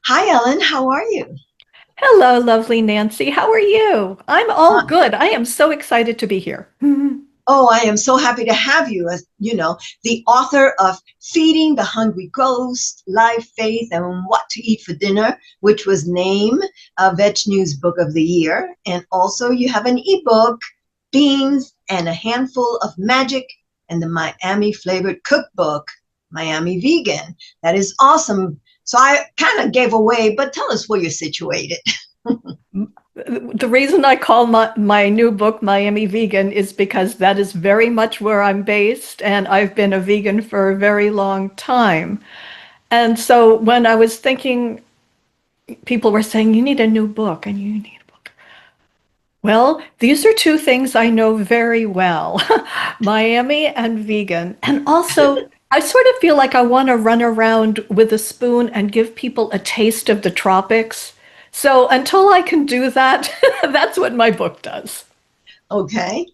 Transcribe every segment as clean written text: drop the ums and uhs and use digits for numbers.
Hi, Ellen. How are you? Hello, lovely Nancy. How are you? I'm all good. I am so excited to be here. Oh, I am so happy to have you as, the author of Feeding the Hungry Ghost, Life, Faith, and What to Eat for Dinner, which was named Veg News Book of the Year. And also you have an ebook, Beans and a Handful of Magic, and the Miami flavored cookbook, Miami Vegan. That is awesome. So I kind of gave away, but tell us where you're situated. The reason I call my new book Miami Vegan is because that is very much where I'm based, and I've been a vegan for a very long time. And so when I was thinking, people were saying, you need a new book and you need a book. Well, these are two things I know very well, Miami and vegan. And also, I sort of feel like I want to run around with a spoon and give people a taste of the tropics. So until I can do that, that's what my book does. Okay.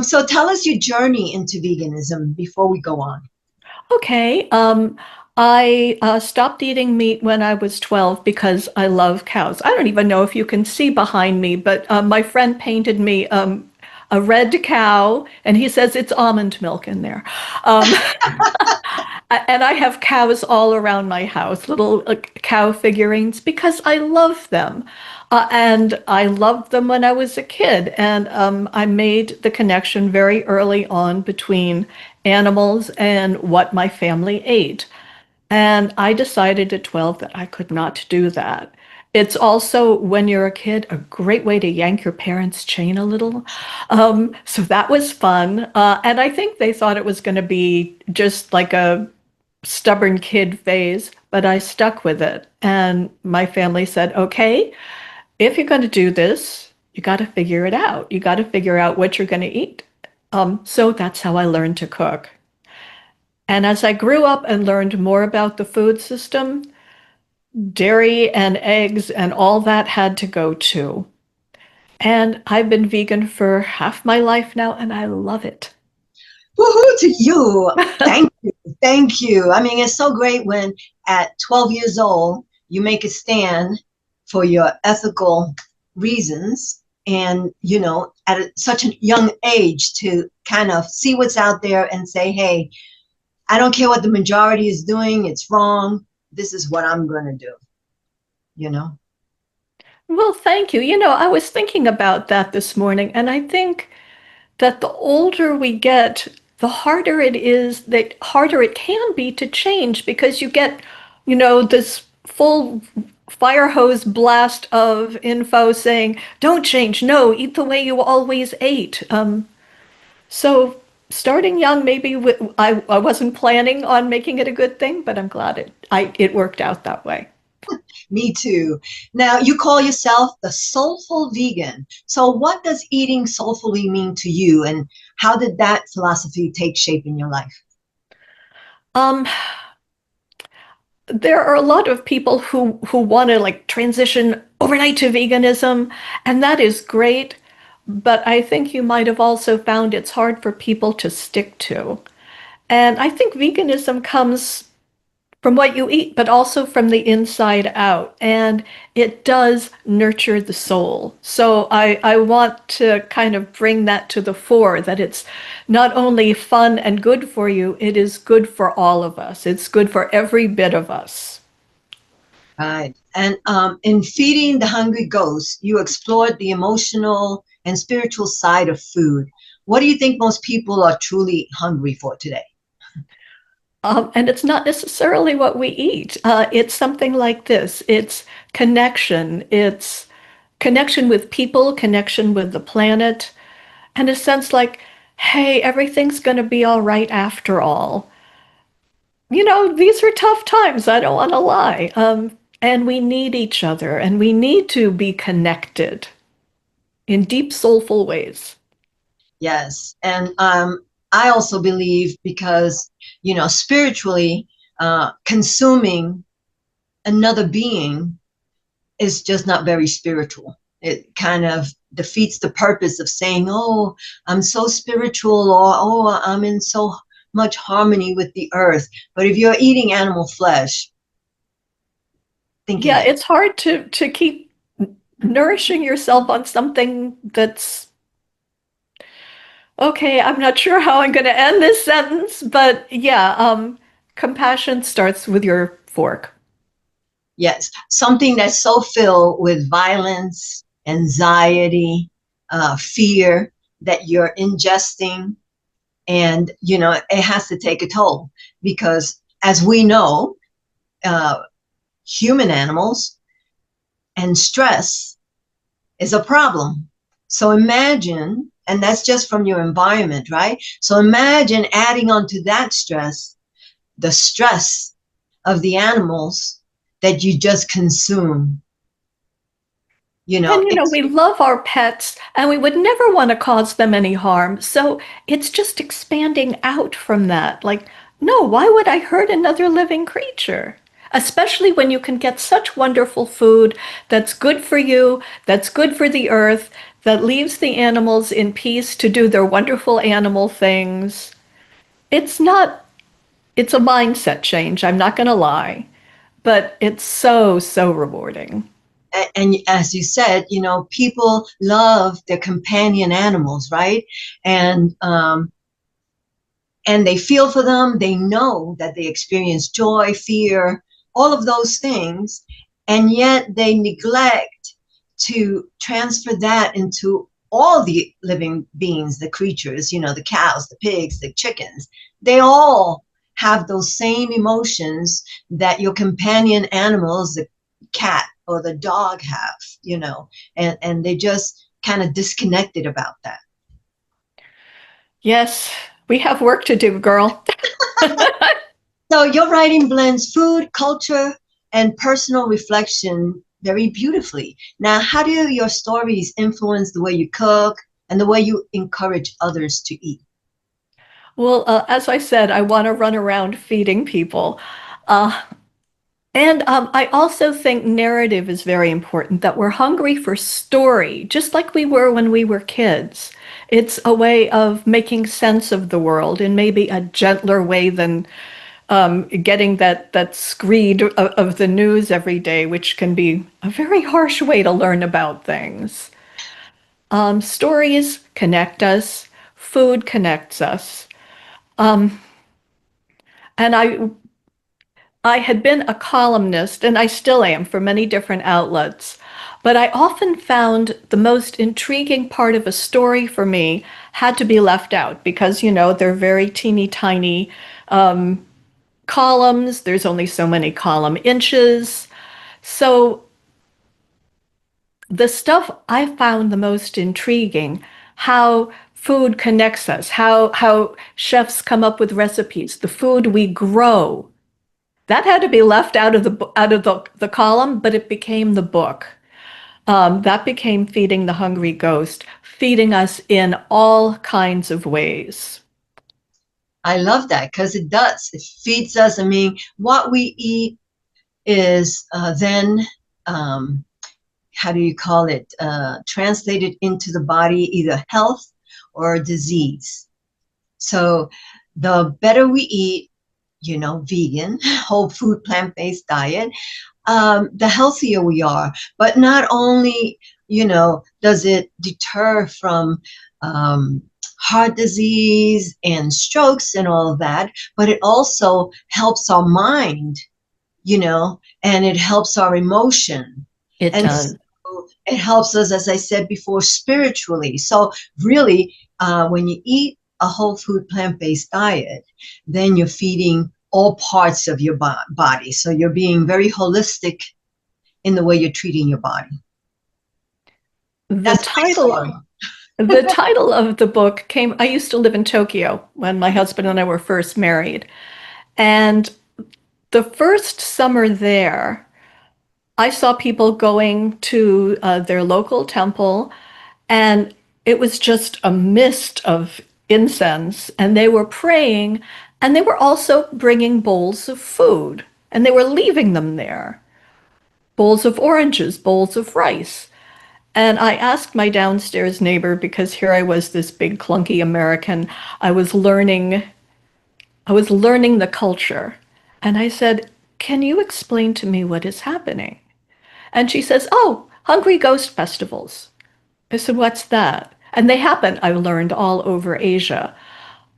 So tell us your journey into veganism before we go on. Okay. I stopped eating meat when I was 12 because I love cows. I don't even know if you can see behind me, but my friend painted me a red cow, and he says it's almond milk in there. Um, and I have cows all around my house, little cow figurines, because I love them. And I loved them when I was a kid. And I made the connection very early on between animals and what my family ate. And I decided at 12 that I could not do that. It's also, when you're a kid, a great way to yank your parents' chain a little. So that was fun. And I think they thought it was going to be just like a stubborn kid phase, but I stuck with it. And my family said, okay, if you're going to do this, you got to figure it out. You got to figure out what you're going to eat. So that's how I learned to cook. And as I grew up and learned more about the food system, dairy and eggs and all that had to go too. And I've been vegan for half my life now, and I love it. Woohoo to you. Thank you. Thank you. I mean, it's so great when at 12 years old, you make a stand for your ethical reasons. And, at such a young age to kind of see what's out there and say, hey, I don't care what the majority is doing. It's wrong. This is what I'm going to do, you know? Well, thank you. I was thinking about that this morning, and I think that the older we get, the harder it is, that harder it can be to change because you get, this full fire hose blast of info saying, don't change, no, eat the way you always ate. So starting young, maybe I wasn't planning on making it a good thing, but I'm glad it worked out that way. Me too. Now, you call yourself the Soulful Vegan. So, what does eating soulfully mean to you, and how did that philosophy take shape in your life? Um, there are a lot of people who want to like transition overnight to veganism, and that is great. But I think you might have also found it's hard for people to stick to. And I think veganism comes from what you eat, but also from the inside out. And it does nurture the soul. So I want to kind of bring that to the fore, that it's not only fun and good for you, it is good for all of us. It's good for every bit of us. Right. And in Feeding the Hungry Ghost, you explored the emotional and spiritual side of food. What do you think most people are truly hungry for today? And it's not necessarily what we eat. It's something like this. It's connection. It's connection with people, connection with the planet, and a sense like, hey, everything's going to be all right after all. These are tough times. I don't want to lie. And we need each other, and we need to be connected in deep, soulful ways. Yes. And I also believe because, spiritually, consuming another being is just not very spiritual. It kind of defeats the purpose of saying, oh, I'm so spiritual, or oh, I'm in so much harmony with the earth. But if you're eating animal flesh, think Yeah, again. it's hard to keep nourishing yourself on something that's okay. I'm not sure how I'm going to end this sentence, but yeah, compassion starts with your fork. Yes, something that's so filled with violence, anxiety, fear that you're ingesting, and it has to take a toll because, as we know, uh, human animals and stress is a problem. So imagine, and that's just from your environment, right? So imagine adding on to that stress, the stress of the animals that you just consume. You And know, we love our pets and we would never want to cause them any harm. So it's just expanding out from that. Like, no, why would I hurt another living creature? Especially when you can get such wonderful food that's good for you, that's good for the earth, that leaves the animals in peace to do their wonderful animal things. It's not, it's a mindset change, I'm not going to lie, but it's so, so rewarding. and as you said, people love their companion animals, right? And and they feel for them. They know that they experience joy, fear, all of those things, and yet they neglect to transfer that into all the living beings, the creatures, the cows, the pigs, the chickens. They all have those same emotions that your companion animals, the cat or the dog, have, and they just kind of disconnected about that. Yes, we have work to do, girl. So your writing blends food, culture, and personal reflection very beautifully. Now, how do your stories influence the way you cook and the way you encourage others to eat? Well, as I said, I want to run around feeding people. Uh, and I also think narrative is very important, that we're hungry for story, just like we were when we were kids. It's a way of making sense of the world in maybe a gentler way than getting that screed of the news every day, which can be a very harsh way to learn about things. Stories connect us, food connects us. And I had been a columnist, and I still am for many different outlets, but I often found the most intriguing part of a story for me had to be left out because, they're very teeny tiny columns. There's only so many column inches. So the stuff I found the most intriguing, how food connects us, how chefs come up with recipes, the food we grow. That had to be left out of the column, but it became the book. That became Feeding the Hungry Ghost, feeding us in all kinds of ways. I love that because it does. It feeds us. I mean, what we eat is then, um, how do you call it, translated into the body, either health or disease. So the better we eat, vegan, whole food, plant-based diet, the healthier we are. But not only, does it deter from heart disease and strokes and all of that, but it also helps our mind, and it helps our emotion. It And does. so it helps us, as I said before, spiritually. So really, when you eat a whole food plant-based diet, then you're feeding all parts of your body. So you're being very holistic in the way you're treating your body. The That's my title story. the title of the book came, I used to live in Tokyo when my husband and I were first married. And the first summer there, I saw people going to their local temple, and it was just a mist of incense, and they were praying, and they were also bringing bowls of food, and they were leaving them there. Bowls of oranges, bowls of rice. And I asked my downstairs neighbor, because here I was, this big clunky American, I was learning I was learning the culture. And I said, "Can you explain to me what is happening?" And she says, "Oh, Hungry Ghost festivals." I said, "What's that?" And they happen, I learned, all over Asia.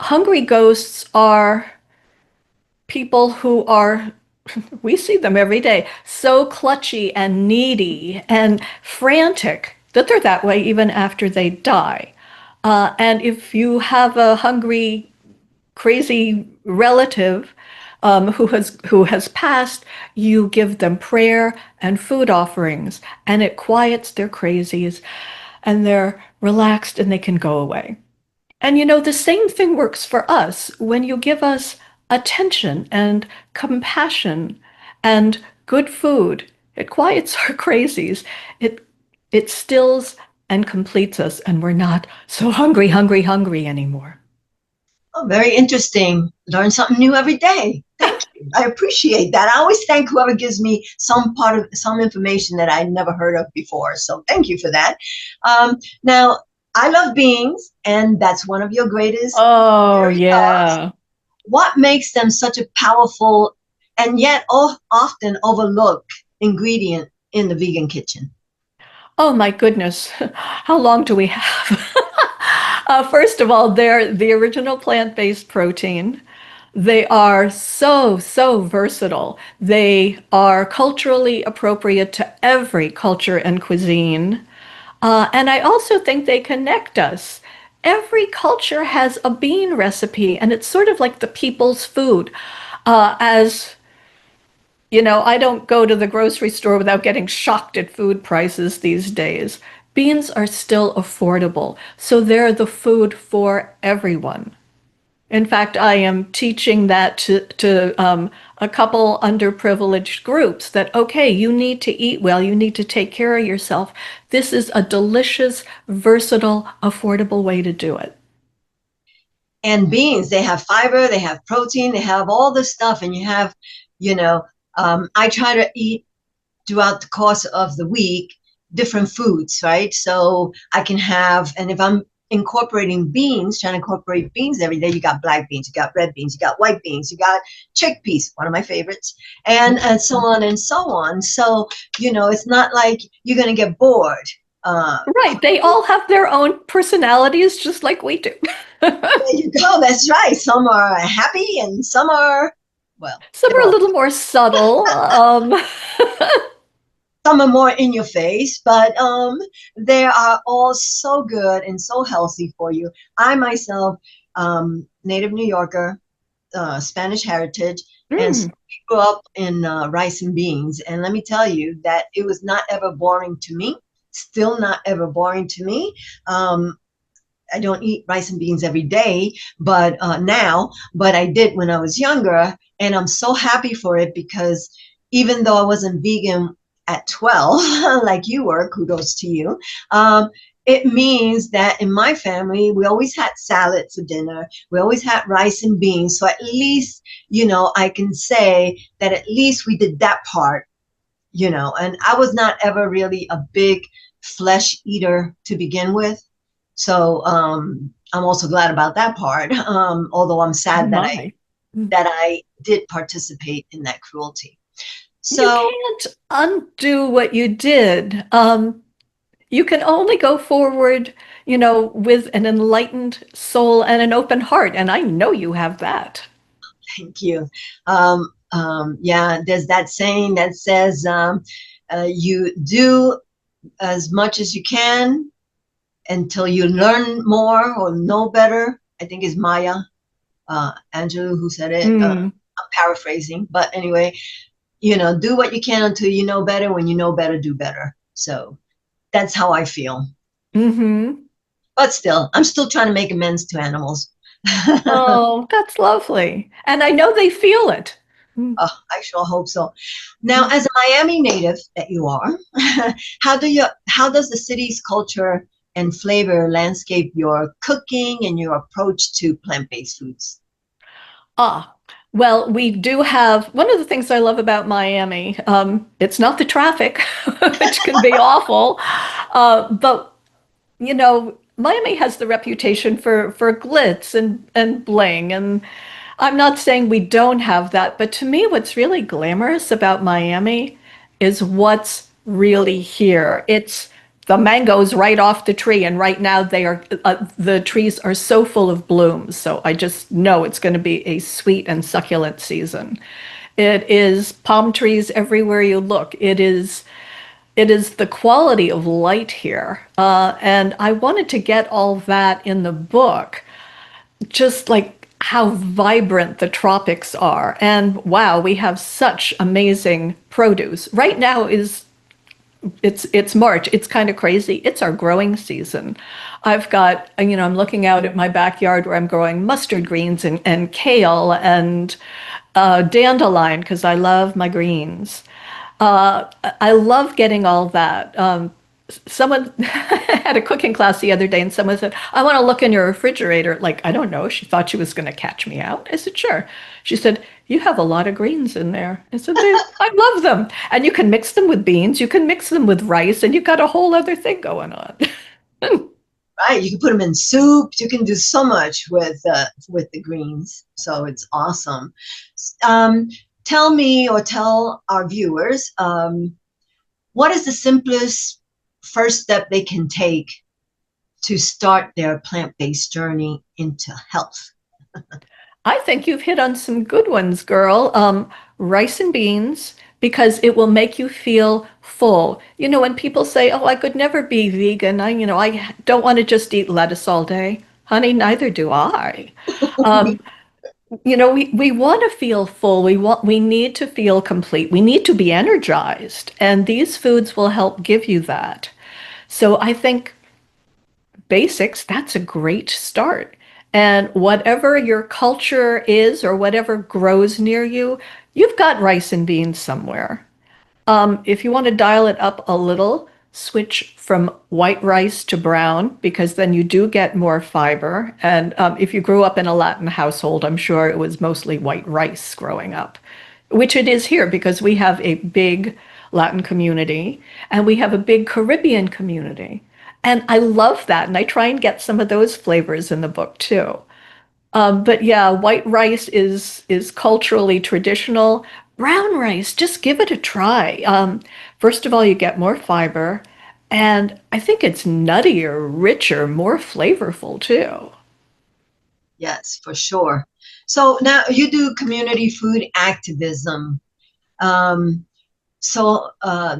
Hungry ghosts are people who are, we see them every day, so clutchy and needy and frantic that they're that way even after they die. And if you have a hungry, crazy relative who has passed, you give them prayer and food offerings, and it quiets their crazies, and they're relaxed and they can go away. And the same thing works for us when you give us attention and compassion and good food. It quiets our crazies. It it stills and completes us, and we're not so hungry, hungry, hungry anymore. Oh, very interesting. Learn something new every day. Thank you. I appreciate that. I always thank whoever gives me some part of some information that I never heard of before. So thank you for that. Now, I love beans, and that's one of your greatest Oh, culinary loves. yeah. What makes them such a powerful and yet often overlooked ingredient in the vegan kitchen? Oh my goodness. How long do we have? First of all, they're the original plant-based protein. They are so, so versatile. They are culturally appropriate to every culture and cuisine. And I also think they connect us. Every culture has a bean recipe, and it's sort of like the people's food. As I don't go to the grocery store without getting shocked at food prices these days. Beans are still affordable, so they're the food for everyone. In fact, I am teaching that to a couple underprivileged groups that, okay, you need to eat well, you need to take care of yourself. This is a delicious, versatile, affordable way to do it. And beans, they have fiber, they have protein, they have all this stuff, and you have, you know, I try to eat throughout the course of the week different foods, right? So I can have, and if I'm incorporating beans, trying to incorporate beans every day, you got black beans, you got red beans, you got white beans, you got chickpeas, one of my favorites, and so on and so on. So, it's not like you're going to get bored. Right. They all have their own personalities, just like we do. There you go. That's right. Some are happy and some are, well, Some they're are a all, little more subtle. some are more in your face, but they are all so good and so healthy for you. I myself, native New Yorker, Spanish heritage, and so Mm, we grew up in rice and beans. And let me tell you that it was not ever boring to me. Still not ever boring to me. I don't eat rice and beans every day, but but I did when I was younger, and I'm so happy for it because even though I wasn't vegan at 12, like you were, kudos to you. Um, it means that in my family, we always had salad for dinner. We always had rice and beans. So at least, I can say that at least we did that part, and I was not ever really a big flesh eater to begin with. So I'm also glad about that part. Although I'm oh sad that I my. that I did participate in that cruelty. You So can't undo what you did. You can only go forward, with an enlightened soul and an open heart. And I know you have that. thank you. Yeah, there's that saying that says you do as much as you can until you learn more or know better. I think it's Maya Angelou who said it. Mm, I'm paraphrasing, but anyway, do what you can until you know better. When you know better, do better. So that's how I feel. hmm But still, I'm still trying to make amends to animals. Oh, Oh, that's lovely. And I know they feel it. Mm, I sure hope so. Now, mm. as a Miami native that you are, how does the city's culture and flavor landscape your cooking and your approach to plant-based foods? Ah, well, we do have one of the things I love about Miami. It's not the traffic, which can be awful, but Miami has the reputation for glitz and bling, and I'm not saying we don't have that, but to me, what's really glamorous about Miami is what's really here. It's the mangoes right off the tree, and right now the trees are so full of blooms. So I just know it's going to be a sweet and succulent season. It is palm trees everywhere you look. It is the quality of light here, and I wanted to get all that in the book, just like how vibrant the tropics are. And wow, we have such amazing produce. Right now is it's March. It's kind of crazy. It's our growing season. I've got, I'm looking out at my backyard where I'm growing mustard greens and kale and dandelion because I love my greens. I love getting all that. Someone had a cooking class the other day and someone said, I want to look in your refrigerator. Like, I don't know. She thought she was going to catch me out. I said, sure. She said, you have a lot of greens in there. I said, I love them. And you can mix them with beans, you can mix them with rice, and you've got a whole other thing going on. Right, you can put them in soups. You can do so much with the greens. So it's awesome. Um, Tell me or tell our viewers, what is the simplest first step they can take to start their plant-based journey into health? I think you've hit on some good ones, girl. Rice and beans, because it will make you feel full. When people say, "Oh, I could never be vegan," I don't want to just eat lettuce all day. Honey, neither do I. Um, we want to feel full. We need to feel complete. We need to be energized, and these foods will help give you that. So I think basics, that's a great start. And whatever your culture is or whatever grows near you, you've got rice and beans somewhere. If you want to dial it up a little, switch from white rice to brown because then you do get more fiber. And if you grew up in a Latin household, I'm sure it was mostly white rice growing up, which it is here because we have a big Latin community and we have a big Caribbean community. And I love that. And I try and get some of those flavors in the book too. But yeah, white rice is culturally traditional. Brown rice, just give it a try. First of all, you get more fiber, and I think it's nuttier, richer, more flavorful too. Yes, for sure. So now you do community food activism. Um, so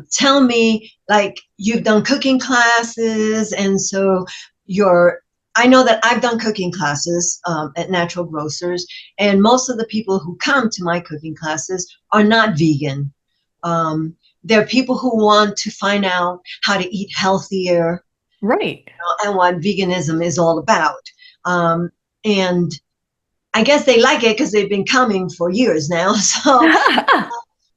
tell me, like you've done cooking classes, and so you're. I know that I've done cooking classes at Natural Grocers, and most of the people who come to my cooking classes are not vegan. Um, they're people who want to find out how to eat healthier, Right. and what veganism is all about. Um, and I guess they like it because they've been coming for years now. So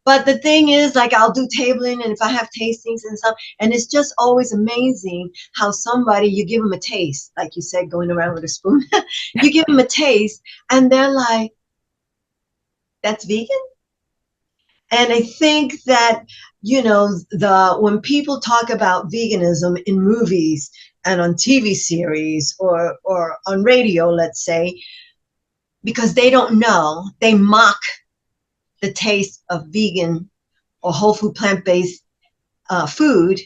but the thing is, like, I'll do tabling and if I have tastings and stuff, and it's just always amazing how somebody, you give them a taste, like you said, going around with a spoon, you give them a taste and they're like, that's vegan? And I think that, when people talk about veganism in movies and on TV series or on radio, let's say, because they don't know, they mock the taste of vegan or whole food plant-based food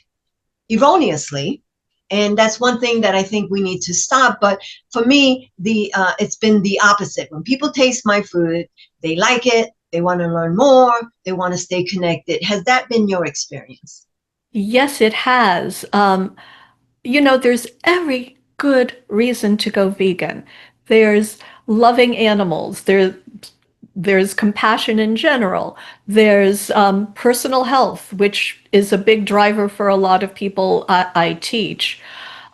erroneously. And that's one thing that I think we need to stop. But for me, it's been the opposite. When people taste my food, they like it, they want to learn more, they want to stay connected. Has that been your experience? Yes, it has. There's every good reason to go vegan. There's loving animals. There's compassion in general. There's personal health, which is a big driver for a lot of people I teach.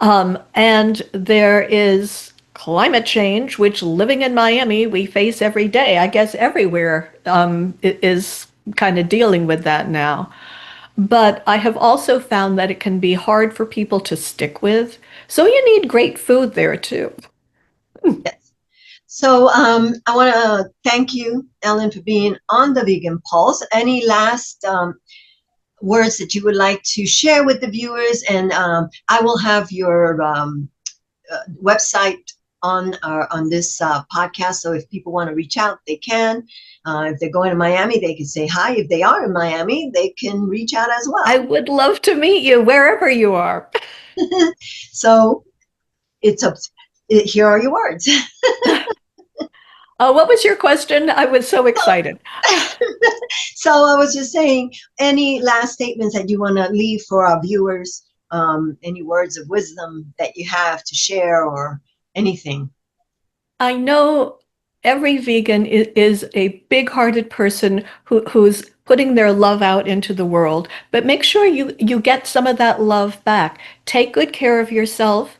And there is climate change, which living in Miami, we face every day. I guess everywhere is kind of dealing with that now. But I have also found that it can be hard for people to stick with. So you need great food there too. Yes. So I want to thank you, Ellen, for being on the Vegan Pulse. Any last words that you would like to share with the viewers? And I will have your website on this podcast. So if people want to reach out, they can. If they're going to Miami, they can say hi. If they are in Miami, they can reach out as I well. would love to meet you wherever you are. So it's up. Here are your words. What was your question? I was so excited. So I was just saying, any last statements that you want to leave for our viewers? Any words of wisdom that you have to share or anything? I know every vegan is a big-hearted person who's putting their love out into the world, but make sure you get some of that love back. Take good care of yourself.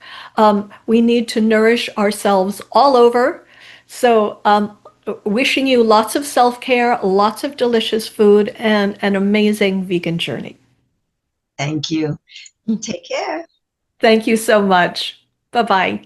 We need to nourish ourselves all over. So, wishing you lots of self-care, lots of delicious food, and an amazing vegan journey. Thank you. Take care. Thank you so much. Bye-bye.